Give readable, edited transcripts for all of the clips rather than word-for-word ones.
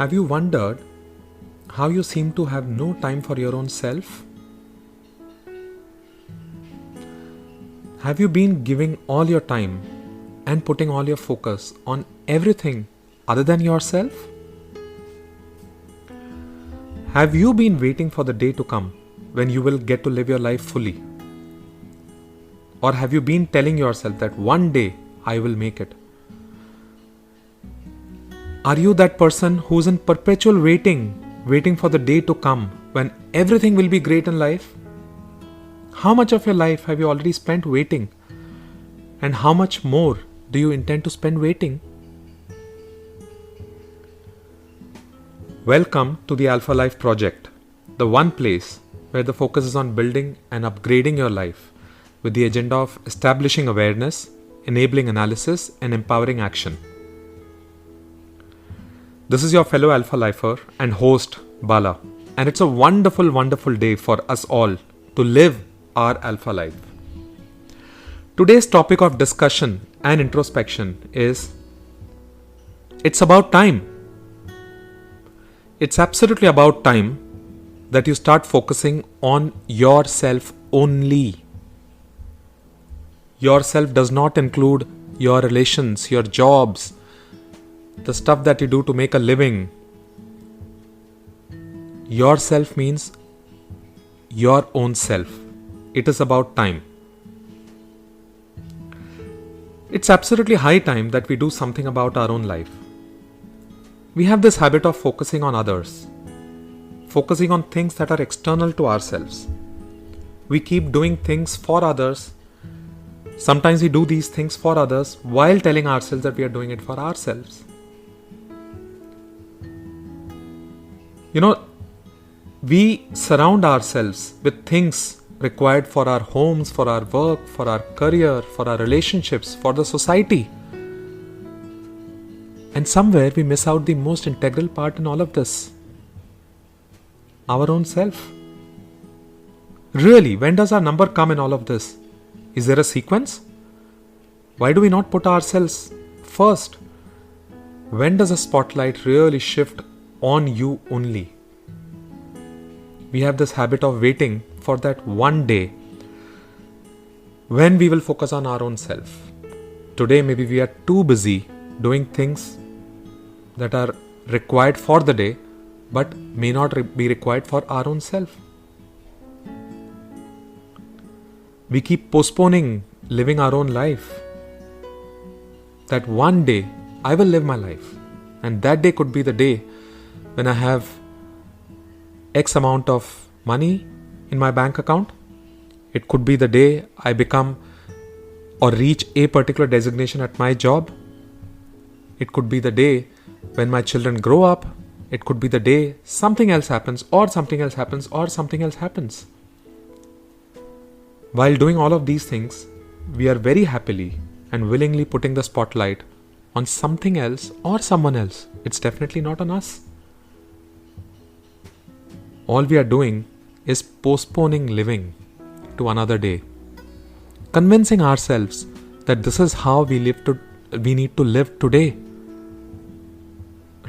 Have you wondered how you seem to have no time for your own self? Have you been giving all your time and putting all your focus on everything other than yourself? Have you been waiting for the day to come when you will get to live your life fully? Or have you been telling yourself that one day I will make it? Are you that person who's in perpetual waiting for the day to come when everything will be great in life? How much of your life have you already spent waiting? And how much more do you intend to spend waiting? Welcome to the Alpha Life Project, the one place where the focus is on building and upgrading your life with the agenda of establishing awareness, enabling analysis, and empowering action. This is your fellow Alpha Lifer and host, Bala, and it's a wonderful, wonderful day for us all to live our Alpha Life. Today's topic of discussion and introspection is, it's about time. It's absolutely about time that you start focusing on yourself only. Yourself does not include your relations, your jobs, the stuff that you do to make a living. Yourself means your own self. It is about time. It's absolutely high time that we do something about our own life. We have this habit of focusing on others, focusing on things that are external to ourselves. We keep doing things for others. Sometimes we do these things for others while telling ourselves that we are doing it for ourselves. We surround ourselves with things required for our homes, for our work, for our career, for our relationships, for the society. And somewhere we miss out the most integral part in all of this. Our own self. Really, when does our number come in all of this? Is there a sequence? Why do we not put ourselves first? When does a spotlight really shift on you only? We have this habit of waiting for that one day when we will focus on our own self. Today maybe we are too busy doing things that are required for the day but may not be required for our own self. We keep postponing living our own life. That one day I will live my life, and that day could be the day when I have X amount of money in my bank account. It could be the day I become or reach a particular designation at my job. It could be the day when my children grow up. It could be the day something else happens, or something else happens, or something else happens. While doing all of these things, we are very happily and willingly putting the spotlight on something else or someone else. It's definitely not on us. All we are doing is postponing living to another day, convincing ourselves that this is how we need to live today.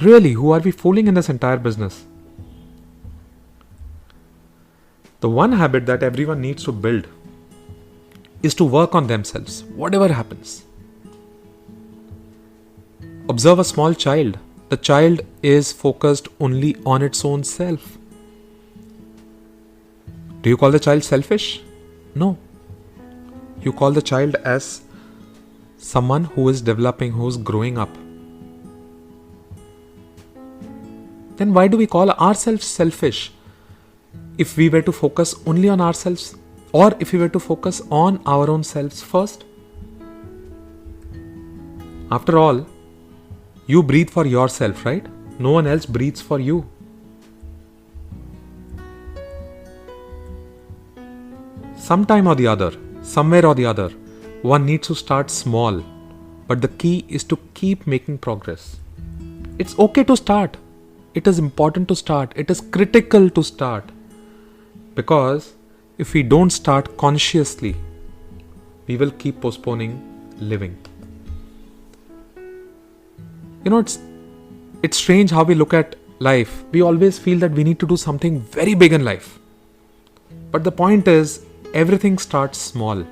Really, who are we fooling in this entire business? The one habit that everyone needs to build is to work on themselves, whatever happens. Observe a small child. The child is focused only on its own self. Do you call the child selfish? No. You call the child as someone who is developing, who is growing up. Then why do we call ourselves selfish if we were to focus only on ourselves, or if we were to focus on our own selves first? After all, you breathe for yourself, right? No one else breathes for you. Sometime or the other, somewhere or the other, one needs to start small, but the key is to keep making progress. It's okay to start. It is important to start. It is critical to start. Because if we don't start consciously, we will keep postponing living. It's strange how we look at life, we always feel that we need to do something very big in life. But the point is, everything starts small,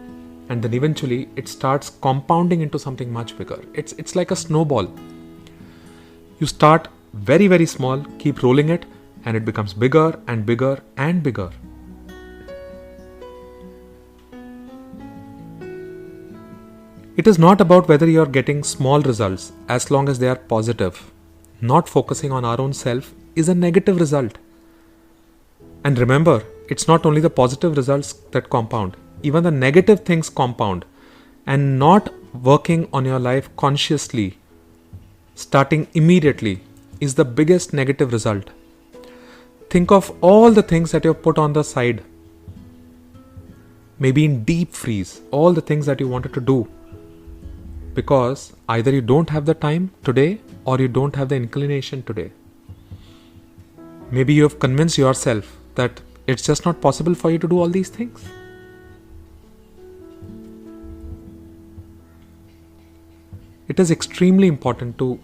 and then eventually it starts compounding into something much bigger. It's like a snowball. You start very, very small, keep rolling it, and it becomes bigger and bigger and bigger. It is not about whether you are getting small results as long as they are positive. Not focusing on our own self is a negative result. And remember, it's not only the positive results that compound, even the negative things compound. And not working on your life consciously, starting immediately, is the biggest negative result. Think of all the things that you have put on the side. Maybe in deep freeze, all the things that you wanted to do. Because either you don't have the time today or you don't have the inclination today. Maybe you have convinced yourself that it's just not possible for you to do all these things. It is extremely important to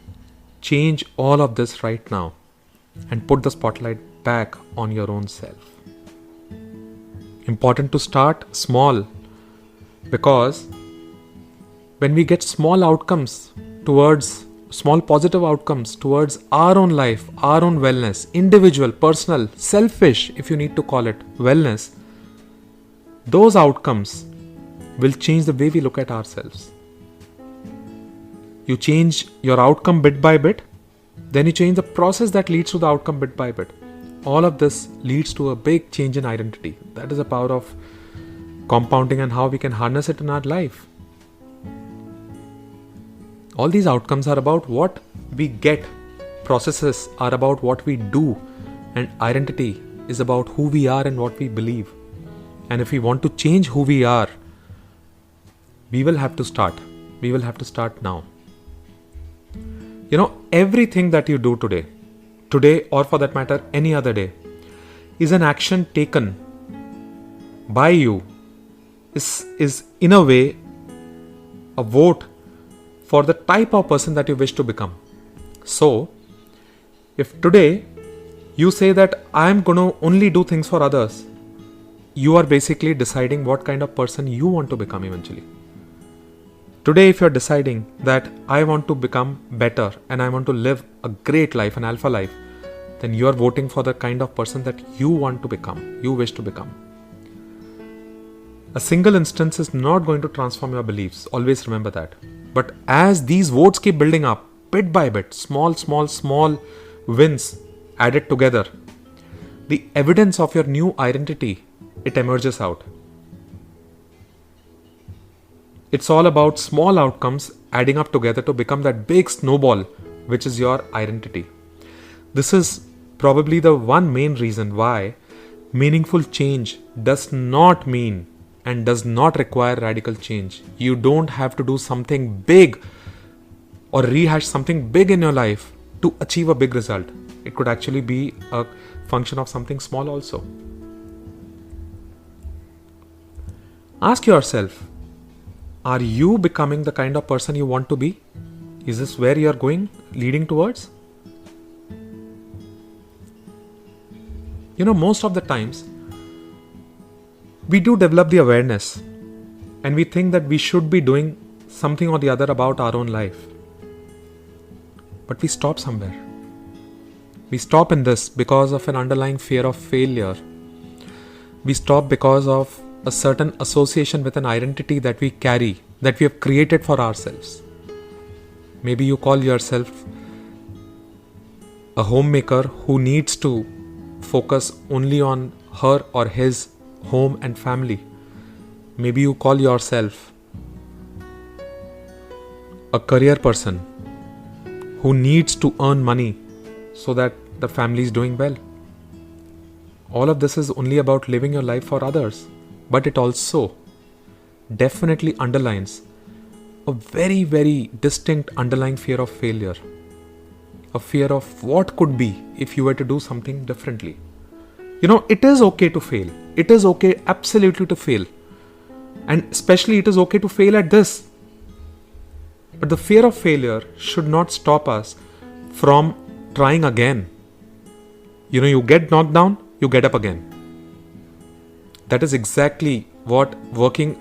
change all of this right now and put the spotlight back on your own self. Important to start small, because when we get small positive outcomes towards our own life, our own wellness, individual, personal, selfish, if you need to call it wellness, those outcomes will change the way we look at ourselves. You change your outcome bit by bit, then you change the process that leads to the outcome bit by bit. All of this leads to a big change in identity. That is the power of compounding and how we can harness it in our life. All these outcomes are about what we get. Processes are about what we do. And identity is about who we are and what we believe. And if we want to change who we are, we will have to start. We will have to start now. Everything that you do today or for that matter any other day, is an action taken by you, is in a way a vote for the type of person that you wish to become. So, if today you say that I am going to only do things for others, you are basically deciding what kind of person you want to become eventually. Today, if you are deciding that I want to become better and I want to live a great life, an alpha life, then you are voting for the kind of person that you want to become, you wish to become. A single instance is not going to transform your beliefs. Always remember that. But as these votes keep building up, bit by bit, small wins added together, the evidence of your new identity, it emerges out. It's all about small outcomes adding up together to become that big snowball, which is your identity. This is probably the one main reason why meaningful change does not mean and does not require radical change. You don't have to do something big or rehash something big in your life to achieve a big result. It could actually be a function of something small also. Ask yourself, are you becoming the kind of person you want to be? Is this where you are leading towards? Most of the times, we do develop the awareness and we think that we should be doing something or the other about our own life. But we stop somewhere. We stop in this because of an underlying fear of failure. We stop because of a certain association with an identity that we carry, that we have created for ourselves. Maybe you call yourself a homemaker who needs to focus only on her or his home and family. Maybe you call yourself a career person who needs to earn money so that the family is doing well. All of this is only about living your life for others, but it also definitely underlines a very, very distinct underlying fear of failure. A fear of what could be if you were to do something differently. It is okay to fail. It is okay absolutely to fail. And especially it is okay to fail at this. But the fear of failure should not stop us from trying again. You get knocked down, you get up again. That is exactly what working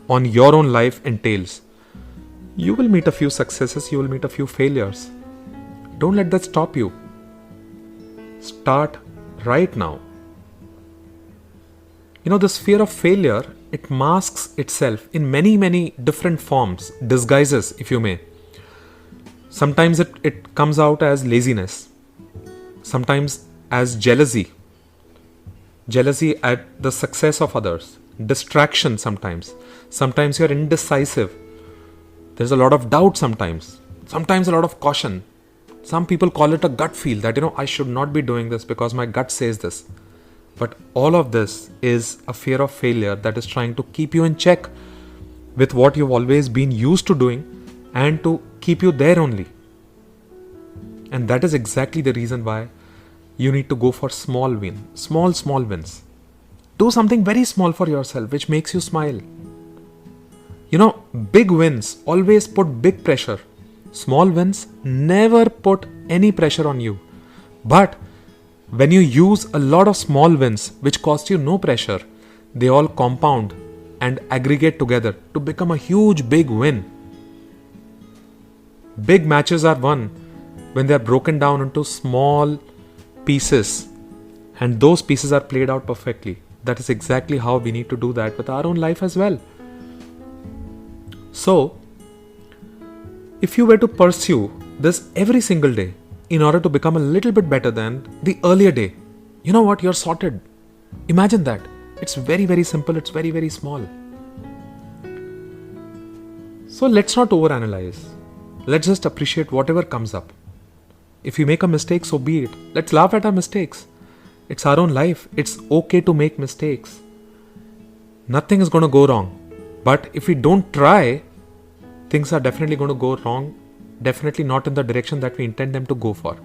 on your own life entails. You will meet a few successes, you will meet a few failures. Don't let that stop you. Start right now. This fear of failure, it masks itself in many, many different forms, disguises, if you may. Sometimes it comes out as laziness, sometimes as jealousy at the success of others, distraction sometimes you're indecisive, there's a lot of doubt sometimes a lot of caution. Some people call it a gut feel that I should not be doing this because my gut says this. But all of this is a fear of failure that is trying to keep you in check with what you've always been used to doing and to keep you there only. And that is exactly the reason why you need to go for small wins. Do something very small for yourself which makes you smile. Big wins always put big pressure. Small wins never put any pressure on you. But when you use a lot of small wins which cost you no pressure, they all compound and aggregate together to become a huge big win. Big matches are won when they are broken down into small pieces, and those pieces are played out perfectly. That is exactly how we need to do that with our own life as well. So, if you were to pursue this every single day in order to become a little bit better than the earlier day, you know what? You're sorted. Imagine that. It's very, very simple. It's very, very small. So let's not overanalyze. Let's just appreciate whatever comes up. If we make a mistake, so be it. Let's laugh at our mistakes. It's our own life. It's okay to make mistakes. Nothing is going to go wrong. But if we don't try, things are definitely going to go wrong. Definitely not in the direction that we intend them to go for.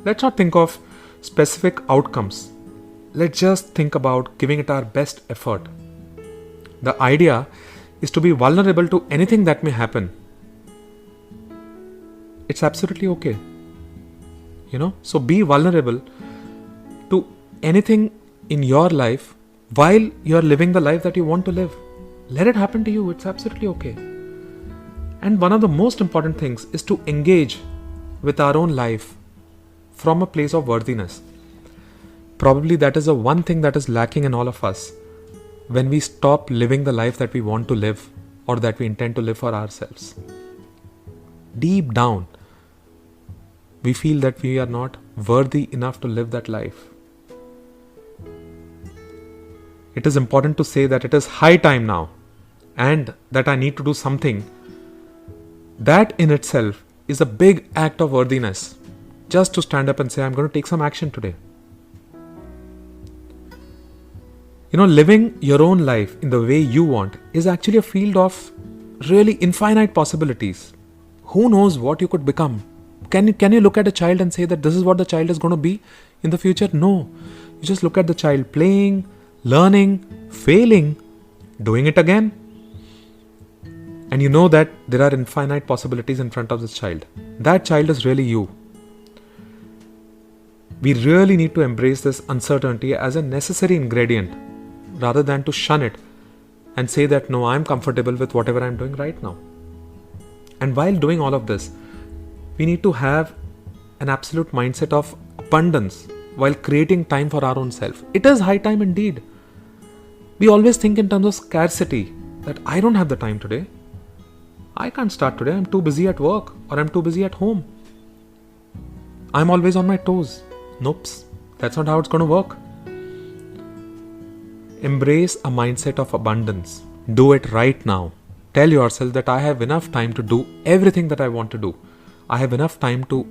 Let's not think of specific outcomes. Let's just think about giving it our best effort. The idea is to be vulnerable to anything that may happen. It's absolutely okay. So be vulnerable to anything in your life while you're living the life that you want to live. Let it happen to you. It's absolutely okay. And one of the most important things is to engage with our own life from a place of worthiness. Probably that is the one thing that is lacking in all of us when we stop living the life that we want to live or that we intend to live for ourselves. Deep down, we feel that we are not worthy enough to live that life. It is important to say that it is high time now and that I need to do something. That in itself is a big act of worthiness. Just to stand up and say, I'm going to take some action today. Living your own life in the way you want is actually a field of really infinite possibilities. Who knows what you could become? Can you look at a child and say that this is what the child is going to be in the future? No. You just look at the child playing, learning, failing, doing it again. And you know that there are infinite possibilities in front of this child. That child is really you. We really need to embrace this uncertainty as a necessary ingredient rather than to shun it and say that no, I'm comfortable with whatever I'm doing right now. And while doing all of this, we need to have an absolute mindset of abundance while creating time for our own self. It is high time indeed. We always think in terms of scarcity, that I don't have the time today. I can't start today. I'm too busy at work or I'm too busy at home. I'm always on my toes. Nope, that's not how it's going to work. Embrace a mindset of abundance. Do it right now. Tell yourself that I have enough time to do everything that I want to do. I have enough time to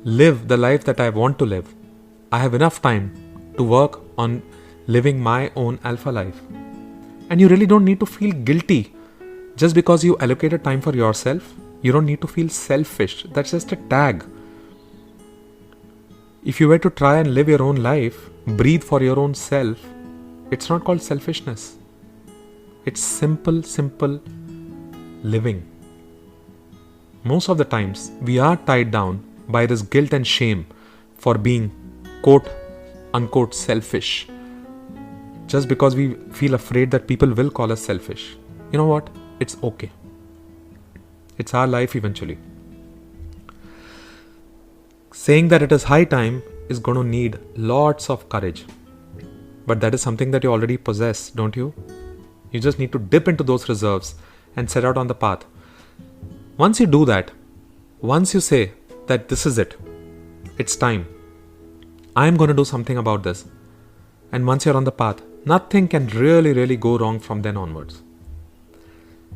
live the life that I want to live. I have enough time to work on living my own alpha life. And you really don't need to feel guilty just because you allocated time for yourself. You don't need to feel selfish. That's just a tag. If you were to try and live your own life, breathe for your own self, it's not called selfishness. It's simple living. Most of the times, we are tied down by this guilt and shame for being quote unquote selfish just because we feel afraid that people will call us selfish. You know what? It's okay. It's our life eventually. Saying that it is high time is going to need lots of courage. But that is something that you already possess, don't you? You just need to dip into those reserves and set out on the path. Once you do that, once you say that this is it, it's time, I am going to do something about this. And once you're on the path, nothing can really go wrong from then onwards.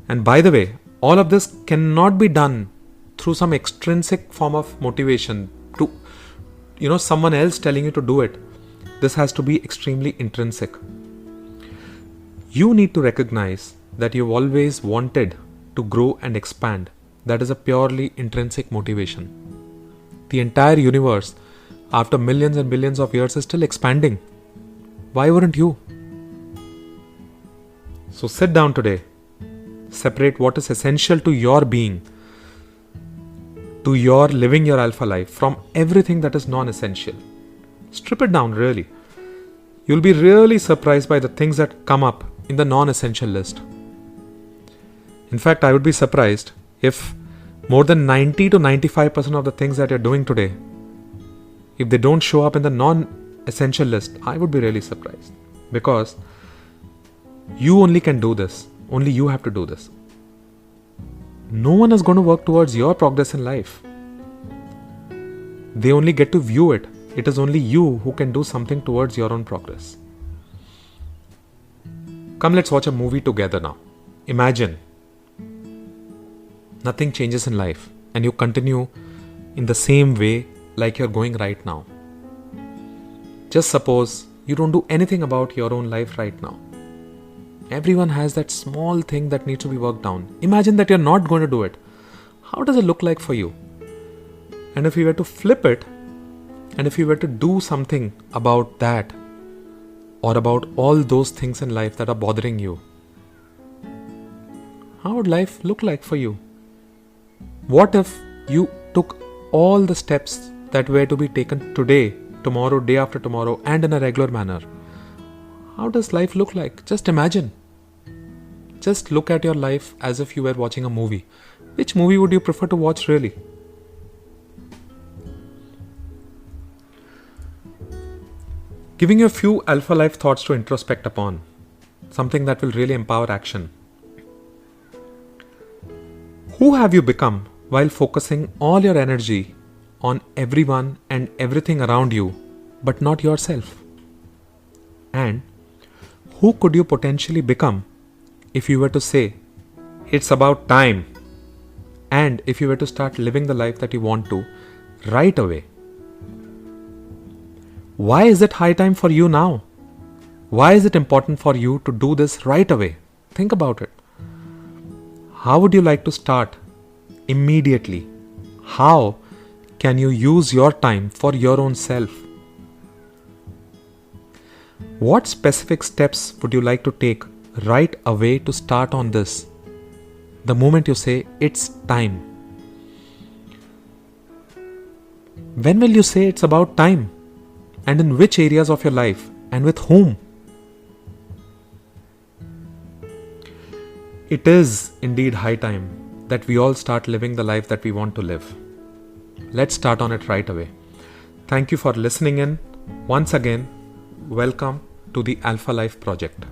And by the way, all of this cannot be done through some extrinsic form of motivation to, someone else telling you to do it. This has to be extremely intrinsic. You need to recognize that you've always wanted to grow and expand. That is a purely intrinsic motivation. The entire universe, after millions and billions of years, is still expanding. Why wouldn't you? So sit down today. Separate what is essential to your being, to your living your alpha life, from everything that is non-essential. Strip it down, really. You'll be really surprised by the things that come up in the non-essential list. In fact, I would be surprised if more than 90 to 95% of the things that you're doing today, if they don't show up in the non-essential list, I would be really surprised. Because you only can do this. Only you have to do this. No one is going to work towards your progress in life. They only get to view it. It is only you who can do something towards your own progress. Come, let's watch a movie together now. Imagine nothing changes in life and you continue in the same way like you're going right now. Just suppose you don't do anything about your own life right now. Everyone has that small thing that needs to be worked on. Imagine that you're not going to do it. How does it look like for you? And if you were to flip it, and if you were to do something about that, or about all those things in life that are bothering you, how would life look like for you? What if you took all the steps that were to be taken today, tomorrow, day after tomorrow, and in a regular manner? How does life look like? Just imagine. Just look at your life as if you were watching a movie. Which movie would you prefer to watch, really? Giving you a few Alpha Life thoughts to introspect upon. Something that will really empower action. Who have you become while focusing all your energy on everyone and everything around you, but not yourself? And who could you potentially become if you were to say, it's about time, and if you were to start living the life that you want to right away? Why is it high time for you now? Why is it important for you to do this right away? Think about it. How would you like to start immediately? How can you use your time for your own self? What specific steps would you like to take right away to start on this? The moment you say, it's time. When will you say it's about time? And in which areas of your life? And with whom? It is indeed high time that we all start living the life that we want to live. Let's start on it right away. Thank you for listening in. Once again, welcome to the Alpha Life Project.